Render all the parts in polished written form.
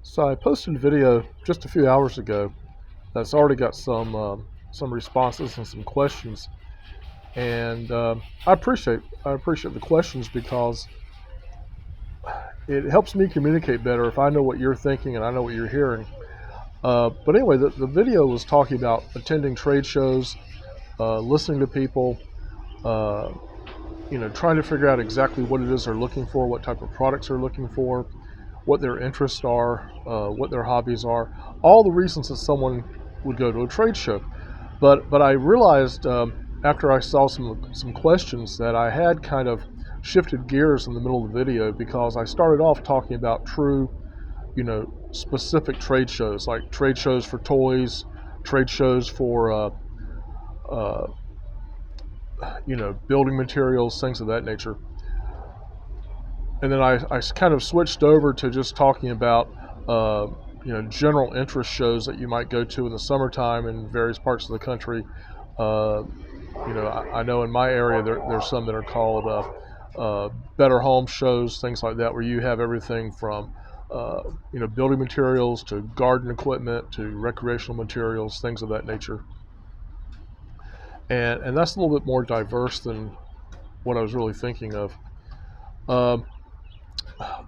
So I posted a video just a few hours ago that's already got some responses and some questions, and I appreciate the questions because it helps me communicate better if I know what you're thinking and I know what you're hearing. But anyway, the video was talking about attending trade shows, listening to people, uh, trying to figure out exactly what it is they're looking for, what type of products they're looking for, what their interests are, what their hobbies are, all the reasons that someone would go to a trade show. But I realized after I saw some questions that I had kind of shifted gears in the middle of the video because I started off talking about true, specific trade shows like trade shows for toys, trade shows for uh, building materials, things of that nature. And then I kind of switched over to just talking about general interest shows that you might go to in the summertime in various parts of the country. Uh, I know in my area there's some that are called better home shows, things like that, where you have everything from building materials to garden equipment to recreational materials, things of that nature. And that's a little bit more diverse than what I was really thinking of. Um,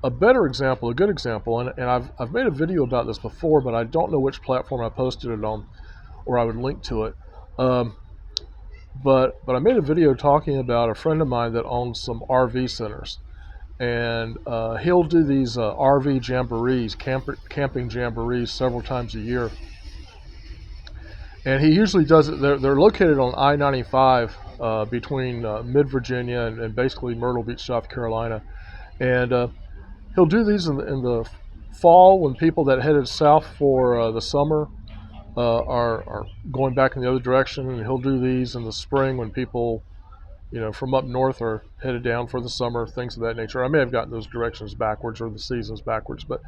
a better example, a good example, and I've made a video about this before, but I don't know which platform I posted it on, or I would link to it. Um, but I made a video talking about a friend of mine that owns some RV centers, and he'll do these RV jamborees, camping jamborees, several times a year. And he usually does it. They're located on I-95 between Mid Virginia and basically Myrtle Beach, South Carolina, and he'll do these in the fall when people that headed south for the summer are going back in the other direction, and he'll do these in the spring when people, from up north are headed down for the summer, things of that nature. I may have gotten those directions backwards or the seasons backwards, but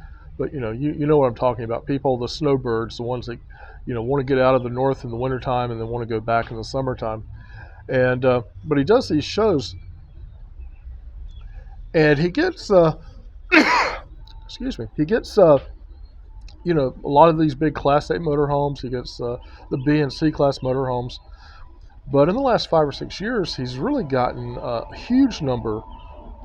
you know what I'm talking about. People, the snowbirds, the ones that want to get out of the north in the wintertime and then want to go back in the summertime. And but he does these shows, and he gets excuse me, he gets a lot of these big Class 8 motorhomes. He gets the B and C class motorhomes. But in the last 5 or 6 years, he's really gotten a huge number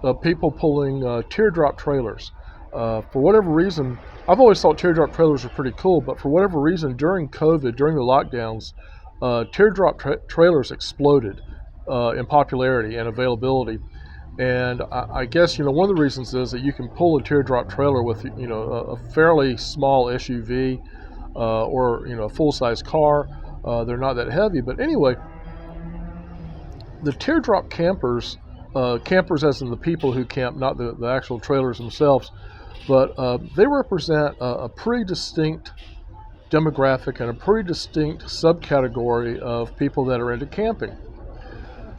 of people pulling teardrop trailers. For whatever reason, I've always thought teardrop trailers were pretty cool, but for whatever reason, during COVID, during the lockdowns, teardrop trailers exploded in popularity and availability. And I guess one of the reasons is that you can pull a teardrop trailer with a fairly small SUV or a full size car. They're not that heavy, but anyway, the teardrop campers, campers as in the people who camp, not the actual trailers themselves, but they represent a pretty distinct demographic and a pretty distinct subcategory of people that are into camping.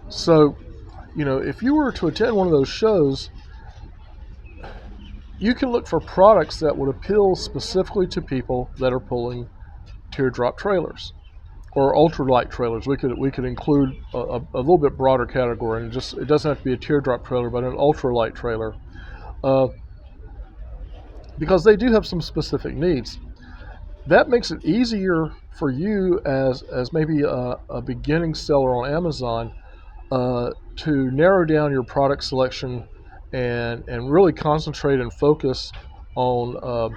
So, if you were to attend one of those shows, you can look for products that would appeal specifically to people that are pulling teardrop trailers or ultralight trailers. We could include a little bit broader category, and it doesn't have to be a teardrop trailer, but an ultralight trailer, uh, because they do have some specific needs. That makes it easier for you as maybe a beginning seller on Amazon to narrow down your product selection and really concentrate and focus on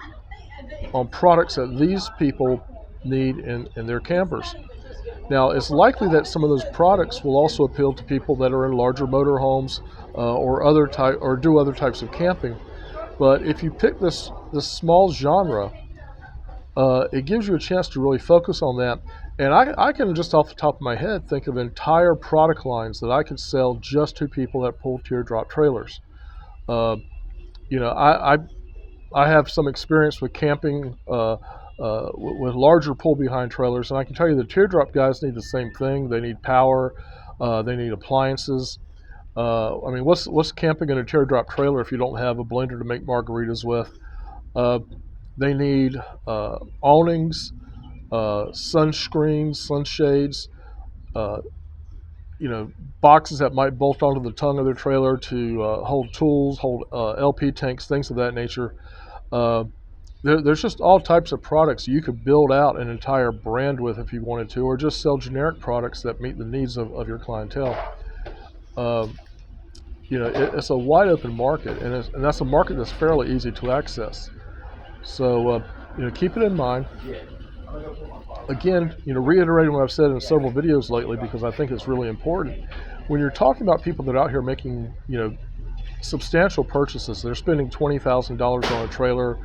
products that these people need in their campers. Now, it's likely that some of those products will also appeal to people that are in larger motorhomes or do other types of camping. But if you pick this small genre, it gives you a chance to really focus on that. And I can just off the top of my head think of entire product lines that I could sell just to people that pull teardrop trailers. Uh, you know, I, I I have some experience with camping with larger pull behind trailers, and I can tell you the teardrop guys need the same thing. They need power, they need appliances. I mean, what's camping in a teardrop trailer if you don't have a blender to make margaritas with? Uh, they need awnings, sunscreens, sunshades, uh, boxes that might bolt onto the tongue of their trailer to hold tools, hold LP tanks, things of that nature. Uh, there's just all types of products you could build out an entire brand with if you wanted to, or just sell generic products that meet the needs of your clientele. Um, it's a wide open market, and that's a market that's fairly easy to access. So, keep it in mind. Again, reiterating what I've said in several videos lately because I think it's really important. When you're talking about people that are out here making, substantial purchases, they're spending $20,000 on a trailer,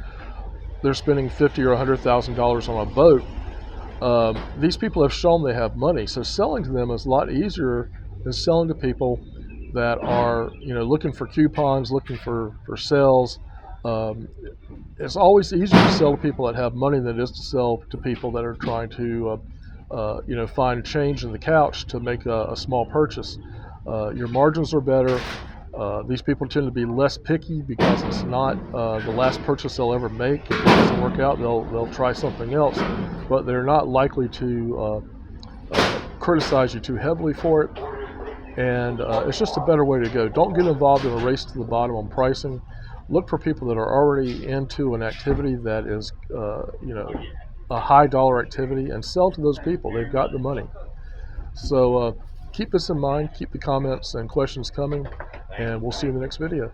they're spending $50,000 or $100,000 on a boat. These people have shown they have money, so selling to them is a lot easier than selling to people that are, looking for coupons, looking for sales. Um, it's always easier to sell to people that have money than it is to sell to people that are trying to, find change in the couch to make a small purchase. Your margins are better. These people tend to be less picky because it's not the last purchase they'll ever make. If it doesn't work out, they'll try something else, but they're not likely to criticize you too heavily for it. And it's just a better way to go. Don't get involved in a race to the bottom on pricing. Look for people that are already into an activity that is, a high dollar activity, and sell to those people. They've got the money. So keep this in mind. Keep the comments and questions coming, and we'll see you in the next video.